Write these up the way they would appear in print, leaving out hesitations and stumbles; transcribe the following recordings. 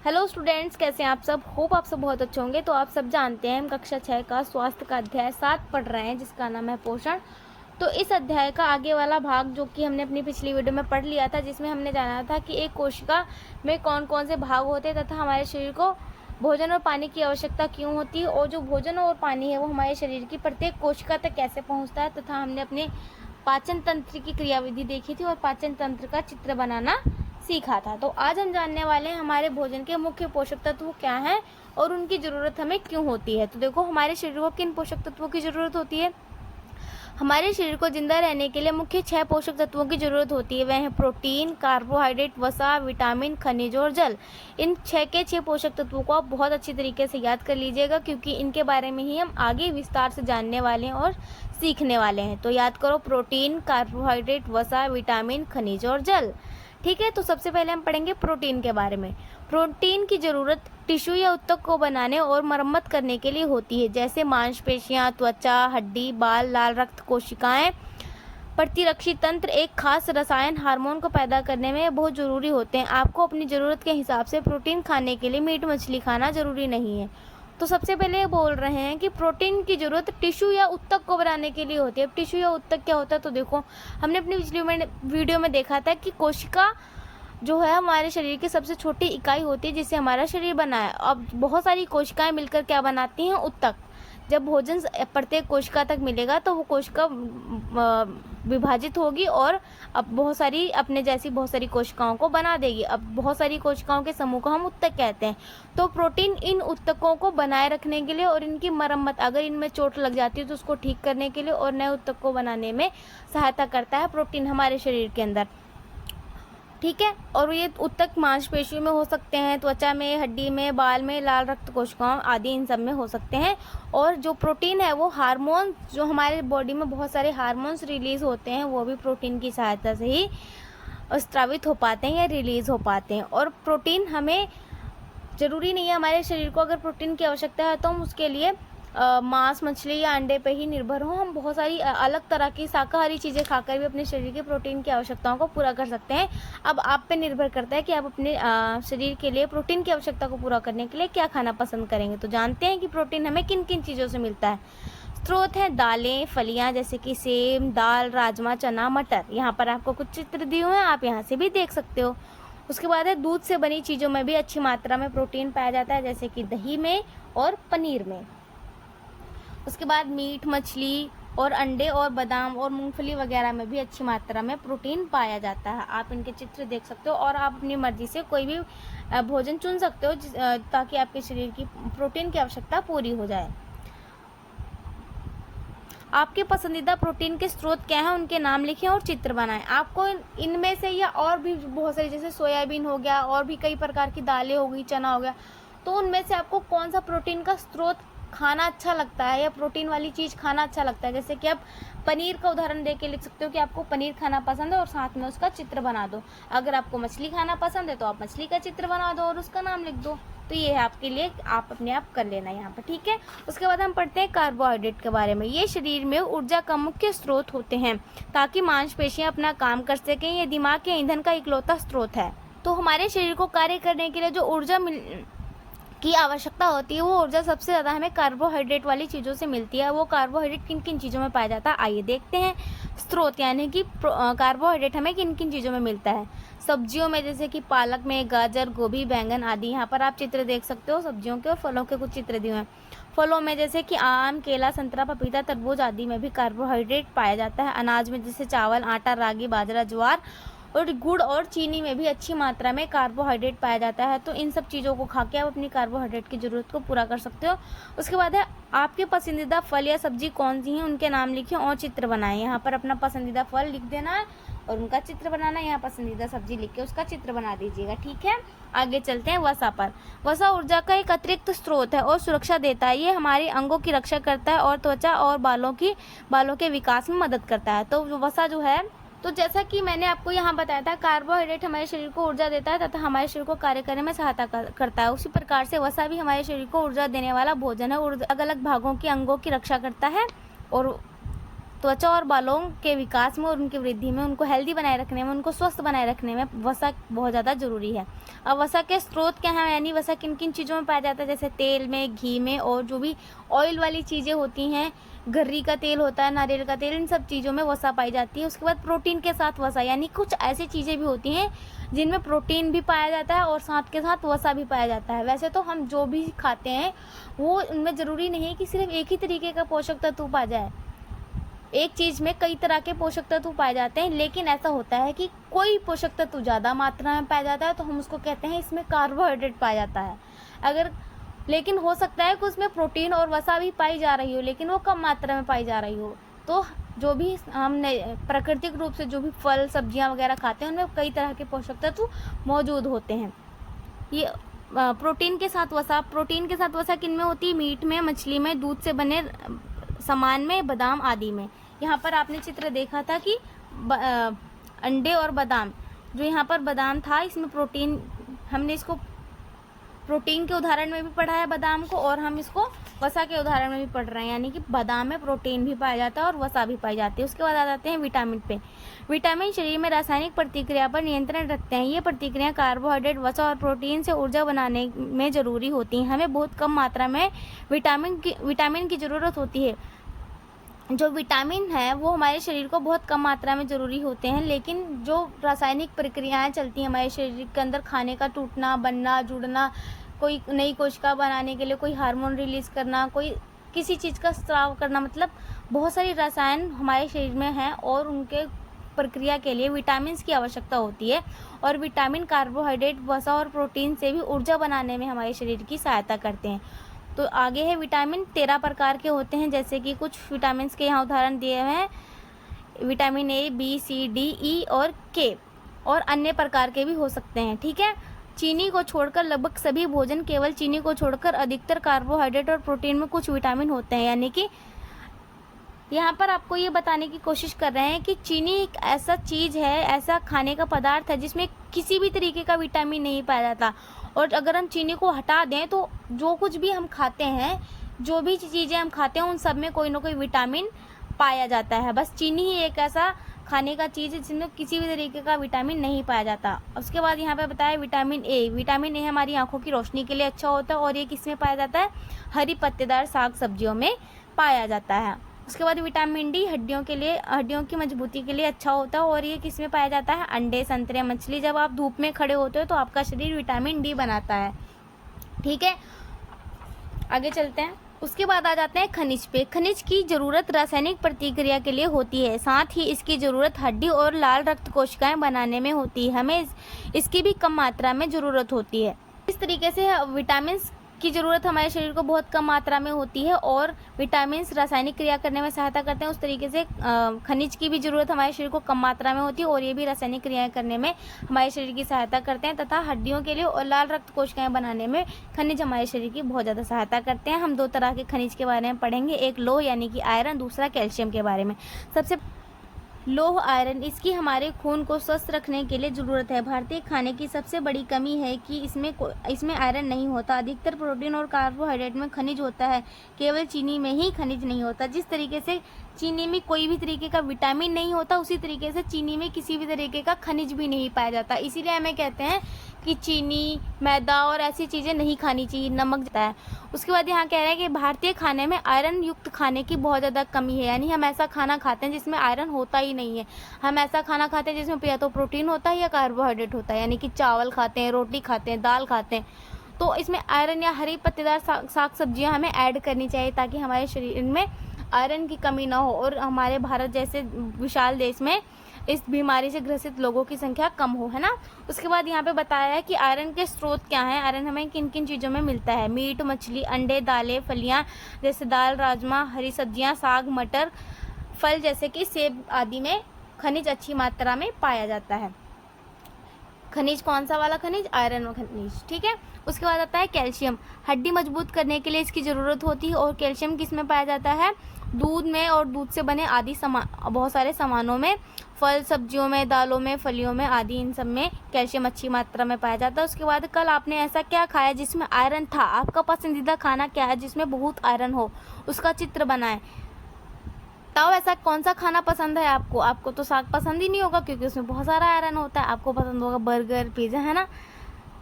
Hello students, कैसे हैं आप सब। होप आप सब बहुत अच्छे होंगे। तो आप सब जानते हैं हम कक्षा 6 का स्वास्थ्य का अध्याय 7 पढ़ रहे हैं, जिसका नाम है पोषण। तो इस अध्याय का आगे वाला भाग जो कि हमने अपनी पिछली वीडियो में पढ़ लिया था, जिसमें हमने जाना था कि एक कोशिका में कौन कौन से भाग होते हैं तथा हमारे शरीर को भोजन और पानी की आवश्यकता क्यों होती है, और जो भोजन और पानी है वो हमारे शरीर की प्रत्येक कोशिका तक कैसे पहुँचता है, तथा हमने अपने पाचन तंत्र की क्रियाविधि देखी थी और पाचन तंत्र का चित्र बनाना सीखा था। तो आज हम जानने वाले हैं हमारे भोजन के मुख्य पोषक तत्व क्या हैं और उनकी ज़रूरत हमें क्यों होती है। तो देखो, हमारे शरीर को किन पोषक तत्वों की ज़रूरत होती है। हमारे शरीर को जिंदा रहने के लिए मुख्य 6 पोषक तत्वों की जरूरत होती है। वह है प्रोटीन, कार्बोहाइड्रेट, वसा, विटामिन, खनिज और जल। इन 6 के 6 पोषक तत्वों को आप बहुत अच्छी तरीके से याद कर लीजिएगा, क्योंकि इनके बारे में ही हम आगे विस्तार से जानने वाले हैं और सीखने वाले हैं। तो याद करो, प्रोटीन, कार्बोहाइड्रेट, वसा, विटामिन, खनिज और जल। ठीक है, तो सबसे पहले हम पढ़ेंगे प्रोटीन के बारे में। प्रोटीन की जरूरत टिश्यू या ऊतक को बनाने और मरम्मत करने के लिए होती है, जैसे मांसपेशियां, त्वचा, हड्डी, बाल, लाल रक्त कोशिकाएं। प्रतिरक्षी तंत्र एक खास रसायन हार्मोन को पैदा करने में बहुत जरूरी होते हैं। आपको अपनी जरूरत के हिसाब से प्रोटीन खाने के लिए मीट मछली खाना जरूरी नहीं है। तो सबसे पहले ये बोल रहे हैं कि प्रोटीन की जरूरत टिश्यू या ऊतक को बनाने के लिए होती है। अब टिश्यू या ऊतक क्या होता है, तो देखो, हमने अपनी पिछली वीडियो में देखा था कि कोशिका जो है हमारे शरीर की सबसे छोटी इकाई होती है जिससे हमारा शरीर बना है। अब बहुत सारी कोशिकाएं मिलकर क्या बनाती हैं, ऊतक। जब भोजन प्रत्येक कोशिका तक मिलेगा तो वो कोशिका विभाजित होगी और अब बहुत सारी अपने जैसी बहुत सारी कोशिकाओं को बना देगी। अब बहुत सारी कोशिकाओं के समूह को हम ऊतक कहते हैं। तो प्रोटीन इन ऊतकों को बनाए रखने के लिए और इनकी मरम्मत, अगर इनमें चोट लग जाती है तो उसको ठीक करने के लिए और नए ऊतक को बनाने में सहायता करता है प्रोटीन हमारे शरीर के अंदर। ठीक है, और ये ऊतक मांसपेशियों में हो सकते हैं, त्वचा में, हड्डी में, बाल में, लाल रक्त कोशिकाओं आदि इन सब में हो सकते हैं। और जो प्रोटीन है वो हार्मोन, जो हमारे बॉडी में बहुत सारे हार्मोन्स रिलीज होते हैं, वो भी प्रोटीन की सहायता से ही स्रावित हो पाते हैं या रिलीज हो पाते हैं। और प्रोटीन हमें ज़रूरी नहीं है, हमारे शरीर को अगर प्रोटीन की आवश्यकता है तो हम उसके लिए मांस, मछली या अंडे पे ही निर्भर हो। हम बहुत सारी अलग तरह की शाकाहारी चीज़ें खाकर भी अपने शरीर के प्रोटीन की आवश्यकताओं को पूरा कर सकते हैं। अब आप पे निर्भर करता है कि आप अपने शरीर के लिए प्रोटीन की आवश्यकता को पूरा करने के लिए क्या खाना पसंद करेंगे। तो जानते हैं कि प्रोटीन हमें किन किन चीज़ों से मिलता है। स्रोत हैं दालें, फलियां जैसे कि सेम, दाल, राजमा, चना, मटर। यहाँ पर आपको कुछ चित्र दिए हुए हैं, आप यहाँ से भी देख सकते हो। उसके बाद है दूध से बनी चीज़ों में भी अच्छी मात्रा में प्रोटीन पाया जाता है, जैसे कि दही में और पनीर में। उसके बाद मीट, मछली और अंडे और बादाम और मूंगफली वगैरह में भी अच्छी मात्रा में प्रोटीन पाया जाता है। आप इनके चित्र देख सकते हो और आप अपनी मर्जी से कोई भी भोजन चुन सकते हो ताकि आपके शरीर की प्रोटीन की आवश्यकता पूरी हो जाए। आपके पसंदीदा प्रोटीन के स्रोत क्या हैं, उनके नाम लिखें और चित्र बनाएं। आपको इनमें से या और भी बहुत सारी, जैसे सोयाबीन हो गया और भी कई प्रकार की दालें हो गई, चना हो गया, तो उनमें से आपको कौन सा प्रोटीन का स्रोत खाना अच्छा लगता है या प्रोटीन वाली चीज़ खाना अच्छा लगता है। जैसे कि आप पनीर का उदाहरण दे के लिख सकते हो कि आपको पनीर खाना पसंद है और साथ में उसका चित्र बना दो। अगर आपको मछली खाना पसंद है तो आप मछली का चित्र बना दो और उसका नाम लिख दो। तो ये है आपके लिए, आप अपने आप कर लेना यहाँ पर। ठीक है, उसके बाद हम पढ़ते हैं कार्बोहाइड्रेट के बारे में। ये शरीर में ऊर्जा का मुख्य स्रोत होते हैं ताकि मांसपेशियां अपना काम कर सकें। ये दिमाग के ईंधन का इकलौता स्रोत है। तो हमारे शरीर को कार्य करने के लिए जो ऊर्जा की आवश्यकता होती है, वो ऊर्जा सबसे ज़्यादा हमें कार्बोहाइड्रेट वाली चीज़ों से मिलती है। वो कार्बोहाइड्रेट किन किन चीज़ों में पाया जाता है, आइए देखते हैं। स्रोत यानी कि कार्बोहाइड्रेट हमें किन किन चीज़ों में मिलता है। सब्जियों में, जैसे कि पालक में, गाजर, गोभी, बैंगन आदि। यहाँ पर आप चित्र देख सकते हो सब्जियों के और फलों के कुछ चित्र दिए हैं। फलों में जैसे कि आम, केला, संतरा, पपीता, तरबूज आदि में भी कार्बोहाइड्रेट पाया जाता है। अनाज में जैसे चावल, आटा, रागी, बाजरा, ज्वार और गुड़ और चीनी में भी अच्छी मात्रा में कार्बोहाइड्रेट पाया जाता है। तो इन सब चीज़ों को खा के आप अपनी कार्बोहाइड्रेट की ज़रूरत को पूरा कर सकते हो। उसके बाद है आपके पसंदीदा फल या सब्जी कौन सी हैं, उनके नाम लिखें और चित्र बनाएं। यहाँ पर अपना पसंदीदा फल लिख देना है और उनका चित्र बनाना है। यहाँ पसंदीदा सब्जी लिख के उसका चित्र बना दीजिएगा। ठीक है, आगे चलते हैं वसा पर। वसा ऊर्जा का एक अतिरिक्त स्रोत है और सुरक्षा देता है। ये हमारे अंगों की रक्षा करता है और त्वचा और बालों के विकास में मदद करता है। तो वसा जो है, तो जैसा कि मैंने आपको यहाँ बताया था, कार्बोहाइड्रेट हमारे शरीर को ऊर्जा देता है तथा हमारे शरीर को कार्य करने में सहायता करता है। उसी प्रकार से वसा भी हमारे शरीर को ऊर्जा देने वाला भोजन है। अलग अलग भागों के अंगों की रक्षा करता है और त्वचा और बालों के विकास में और उनकी वृद्धि में, उनको हेल्दी बनाए रखने में, उनको स्वस्थ बनाए रखने में वसा बहुत ज़्यादा ज़रूरी है। अब वसा के स्रोत क्या हैं, यानी वसा किन किन चीज़ों में पाया जाता है, जैसे तेल में, घी में, और जो भी ऑयल वाली चीज़ें होती हैं, गर्री का तेल होता है, नारियल का तेल, इन सब चीज़ों में वसा पाई जाती है। उसके बाद प्रोटीन के साथ वसा, यानी कुछ ऐसी चीज़ें भी होती हैं जिनमें प्रोटीन भी पाया जाता है और साथ के साथ वसा भी पाया जाता है। वैसे तो हम जो भी खाते हैं वो उनमें ज़रूरी नहीं है कि सिर्फ एक ही तरीके का पोषक तत्व पाया जाए, एक चीज़ में कई तरह के पोषक तत्व पाए जाते हैं, लेकिन ऐसा होता है कि कोई पोषक तत्व ज़्यादा मात्रा में पाया जाता है तो हम उसको कहते हैं इसमें कार्बोहाइड्रेट पाया जाता है। लेकिन हो सकता है कि उसमें प्रोटीन और वसा भी पाई जा रही हो, लेकिन वो कम मात्रा में पाई जा रही हो। तो जो भी हमने प्राकृतिक रूप से जो भी फल सब्जियां वगैरह खाते हैं उनमें कई तरह के पोषक तत्व मौजूद होते हैं। ये प्रोटीन के साथ वसा किन में होती है, मीट में, मछली में, दूध से बने सामान में, बादाम आदि में। यहाँ पर आपने चित्र देखा था कि अंडे और बादाम, जो यहाँ पर बादाम था इसमें प्रोटीन, हमने इसको प्रोटीन के उदाहरण में भी पढ़ा है बादाम को, और हम इसको वसा के उदाहरण में भी पढ़ रहे हैं, यानी कि बादाम में प्रोटीन भी पाया जाता है और वसा भी पाई जाती है। उसके बाद आ जाते हैं विटामिन पे। विटामिन शरीर में रासायनिक प्रतिक्रिया पर नियंत्रण रखते हैं। ये प्रतिक्रिया कार्बोहाइड्रेट, वसा और प्रोटीन से ऊर्जा बनाने में ज़रूरी होती हैं। हमें बहुत कम मात्रा में विटामिन की ज़रूरत होती है। जो विटामिन है वो हमारे शरीर को बहुत कम मात्रा में ज़रूरी होते हैं, लेकिन जो रासायनिक प्रक्रियाएं चलती हैं हमारे शरीर के अंदर, खाने का टूटना, बनना, जुड़ना, कोई नई कोशिका बनाने के लिए कोई हार्मोन रिलीज़ करना, कोई किसी चीज़ का स्राव करना, मतलब बहुत सारी रसायन हमारे शरीर में हैं और उनके प्रक्रिया के लिए विटामिन की आवश्यकता होती है। और विटामिन कार्बोहाइड्रेट, वसा और प्रोटीन से भी ऊर्जा बनाने में हमारे शरीर की सहायता करते हैं। तो आगे है विटामिन 13 प्रकार के होते हैं, जैसे कि कुछ विटामिन के यहाँ उदाहरण दिए हुए हैं, vitamin A, B, C, D, E और के, और अन्य प्रकार के भी हो सकते हैं। ठीक है, चीनी को छोड़कर लगभग सभी भोजन, केवल चीनी को छोड़कर अधिकतर कार्बोहाइड्रेट और प्रोटीन में कुछ विटामिन होते हैं। यानी कि यहाँ पर आपको ये बताने की कोशिश कर रहे हैं कि चीनी एक ऐसा चीज़ है, ऐसा खाने का पदार्थ है जिसमें किसी भी तरीके का विटामिन नहीं पाया जाता, और अगर हम चीनी को हटा दें तो जो कुछ भी हम खाते हैं, जो भी चीज़ें हम खाते हैं, उन सब में कोई ना कोई विटामिन पाया जाता है। बस चीनी ही एक ऐसा खाने का चीज़ है जिसमें किसी भी तरीके का विटामिन नहीं पाया जाता। उसके बाद यहाँ पे बताया विटामिन ए हमारी आंखों की रोशनी के लिए अच्छा होता है, और ये किस में पाया जाता है, हरी पत्तेदार साग सब्जियों में पाया जाता है। उसके बाद विटामिन डी हड्डियों की मजबूती के लिए अच्छा होता है, और ये किस में पाया जाता है, अंडे, संतरे, मछली। जब आप धूप में खड़े होते हो तो आपका शरीर विटामिन डी बनाता है। ठीक है, आगे चलते हैं। उसके बाद आ जाते हैं खनिज पे। खनिज की ज़रूरत रासायनिक प्रतिक्रिया के लिए होती है, साथ ही इसकी ज़रूरत हड्डी और लाल रक्त कोशिकाएं बनाने में होती है। हमें इसकी भी कम मात्रा में ज़रूरत होती है। इस तरीके से विटामिन की ज़रूरत हमारे शरीर को बहुत कम मात्रा में होती है, और विटामिन रासायनिक क्रिया करने में सहायता करते हैं। उस तरीके से खनिज की भी ज़रूरत हमारे शरीर को कम मात्रा में होती है, और ये भी रासायनिक क्रियाएं करने में हमारे शरीर की सहायता करते हैं। तथा हड्डियों के लिए और लाल रक्त कोशिकाएं बनाने में खनिज हमारे शरीर की बहुत ज़्यादा सहायता करते हैं। हम दो तरह के खनिज के बारे में पढ़ेंगे, एक लौह यानी कि आयरन, दूसरा कैल्शियम के बारे में। सबसे लौह आयरन, इसकी हमारे खून को स्वस्थ रखने के लिए ज़रूरत है। भारतीय खाने की सबसे बड़ी कमी है कि इसमें आयरन नहीं होता। अधिकतर प्रोटीन और कार्बोहाइड्रेट में खनिज होता है, केवल चीनी में ही खनिज नहीं होता। जिस तरीके से चीनी में कोई भी तरीके का विटामिन नहीं होता, उसी तरीके से चीनी में किसी भी तरीके का खनिज भी नहीं पाया जाता। इसीलिए हमें कहते हैं कि चीनी, मैदा और ऐसी चीज़ें नहीं खानी चाहिए, नमक जाता है। उसके बाद यहाँ कह रहे हैं कि भारतीय खाने में आयरन युक्त खाने की बहुत ज़्यादा कमी है, यानी हम ऐसा खाना खाते हैं जिसमें आयरन होता ही नहीं है। हम ऐसा खाना खाते हैं जिसमें या तो प्रोटीन होता है या कार्बोहाइड्रेट होता है, यानी कि चावल खाते हैं, रोटी खाते हैं, दाल खाते हैं। तो इसमें आयरन या हरी पत्तेदार साग सब्जियाँ हमें ऐड करनी चाहिए, ताकि हमारे शरीर में आयरन की कमी ना हो और हमारे भारत जैसे विशाल देश में इस बीमारी से ग्रसित लोगों की संख्या कम हो, है ना। उसके बाद यहाँ पे बताया है कि आयरन के स्रोत क्या हैं। आयरन हमें किन किन चीज़ों में मिलता है, मीट, मछली, अंडे, दालें, फलियाँ जैसे दाल, राजमा, हरी सब्जियाँ, साग, मटर, फल जैसे कि सेब आदि में खनिज अच्छी मात्रा में पाया जाता है। खनिज कौन सा वाला खनिज, आयरन खनिज। ठीक है, उसके बाद आता है कैल्शियम। हड्डी मजबूत करने के लिए इसकी ज़रूरत होती है, और कैल्शियम किस में पाया जाता है, दूध में और दूध से बने आदि बहुत सारे सामानों में, फल सब्जियों में, दालों में, फलियों में आदि, इन सब में कैल्शियम अच्छी मात्रा में पाया जाता है। उसके बाद कल आपने ऐसा क्या खाया जिसमें आयरन था, आपका पसंदीदा खाना क्या है जिसमें बहुत आयरन हो, उसका चित्र बनाएं। बताओ ऐसा कौन सा खाना पसंद है आपको? आपको तो साग पसंद ही नहीं होगा क्योंकि उसमें बहुत सारा आयरन होता है। आपको पसंद होगा बर्गर, पिज़्ज़ा, है ना?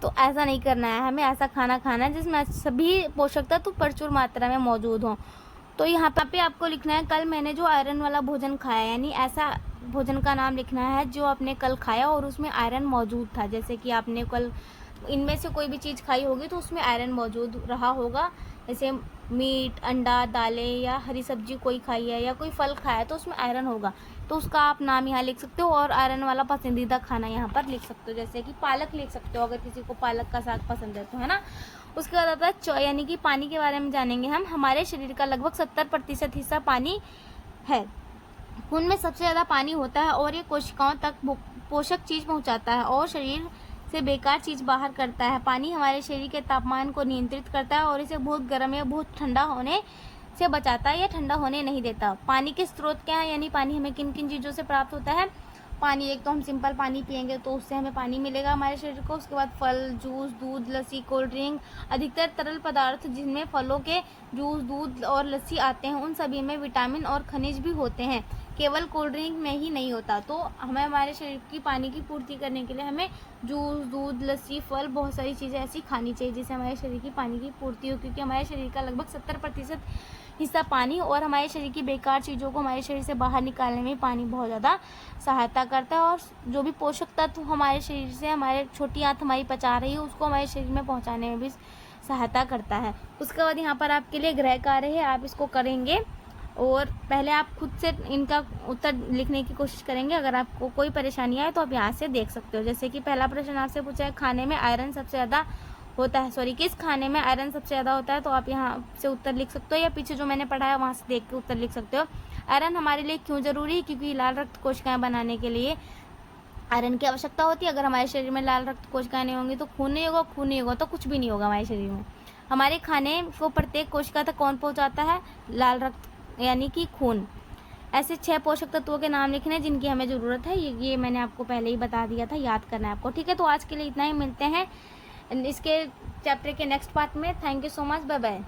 तो ऐसा नहीं करना है, हमें ऐसा खाना खाना है जिसमें सभी पोषक तत्व प्रचुर मात्रा में मौजूद हों। तो यहाँ पे आपको लिखना है कल मैंने जो आयरन वाला भोजन खाया, यानी ऐसा भोजन का नाम लिखना है जो आपने कल खाया और उसमें आयरन मौजूद था। जैसे कि आपने कल इनमें से कोई भी चीज़ खाई होगी तो उसमें आयरन मौजूद रहा होगा। जैसे मीट, अंडा, दालें या हरी सब्जी कोई खाई है या कोई फल खाया है तो उसमें आयरन होगा। तो उसका आप नाम यहाँ लिख सकते हो और आयरन वाला पसंदीदा खाना यहाँ पर लिख सकते हो। जैसे कि पालक लिख सकते हो अगर किसी को पालक का साग पसंद है तो, है ना। उसके बाद आता है यानी कि पानी के बारे में जानेंगे हम। हमारे शरीर का लगभग 70% हिस्सा पानी है। खून में सबसे ज़्यादा पानी होता है और ये कोशिकाओं तक पोषक चीज़ पहुँचाता है और शरीर से बेकार चीज़ बाहर करता है। पानी हमारे शरीर के तापमान को नियंत्रित करता है और इसे बहुत गर्म या बहुत ठंडा होने से बचाता है या ठंडा होने नहीं देता। पानी के स्रोत क्या है, यानी पानी हमें किन किन चीज़ों से प्राप्त होता है। पानी, एक तो हम सिंपल पानी पियेंगे तो उससे हमें पानी मिलेगा हमारे शरीर को। उसके बाद फल, जूस, दूध, लस्सी, कोल्ड ड्रिंक, अधिकतर तरल पदार्थ जिनमें फलों के जूस, दूध और लस्सी आते हैं उन सभी में विटामिन और खनिज भी होते हैं, केवल कोल्ड ड्रिंक में ही नहीं होता। तो हमें हमारे शरीर की पानी की पूर्ति करने के लिए हमें जूस, दूध, लस्सी, फल, बहुत सारी चीज़ें ऐसी खानी चाहिए जिससे हमारे शरीर की पानी की पूर्ति हो, क्योंकि हमारे शरीर का लगभग 70% हिस्सा पानी और हमारे शरीर की बेकार चीज़ों को हमारे शरीर से बाहर निकालने में पानी बहुत ज़्यादा सहायता करता है और जो भी पोषक तत्व हमारे शरीर से हमारे छोटी आंत हमारी पचा रही है उसको हमारे शरीर में पहुंचाने में भी सहायता करता है। उसके बाद यहाँ पर आपके लिए गृह कार्य है, आप इसको करेंगे और पहले आप खुद से इनका उत्तर लिखने की कोशिश करेंगे। अगर आपको कोई परेशानी आए तो आप यहाँ से देख सकते हो। जैसे कि पहला प्रश्न आपसे पूछा है खाने में आयरन सबसे ज़्यादा होता है, किस खाने में आयरन सबसे ज़्यादा होता है, तो आप यहाँ से उत्तर लिख सकते हो या पीछे जो मैंने पढ़ा है वहाँ से देख के उत्तर लिख सकते हो। आयरन हमारे लिए क्यों ज़रूरी है, क्योंकि लाल रक्त कोशिकाएं बनाने के लिए आयरन की आवश्यकता होती है। अगर हमारे शरीर में लाल रक्त कोशिकाएं नहीं होंगी तो खून नहीं होगा, खून नहीं होगा तो कुछ भी नहीं होगा हमारे शरीर में। हमारे खाने को प्रत्येक कोशिका तक कौन पहुँचाता है, लाल रक्त यानी कि खून। ऐसे 6 पोषक तत्वों के नाम लिखने हैं जिनकी हमें ज़रूरत है। ये मैंने आपको पहले ही बता दिया था, याद करना है आपको, ठीक है। तो आज के लिए इतना ही, मिलते हैं इसके चैप्टर के नेक्स्ट पार्ट में। Thank you so much, bye bye.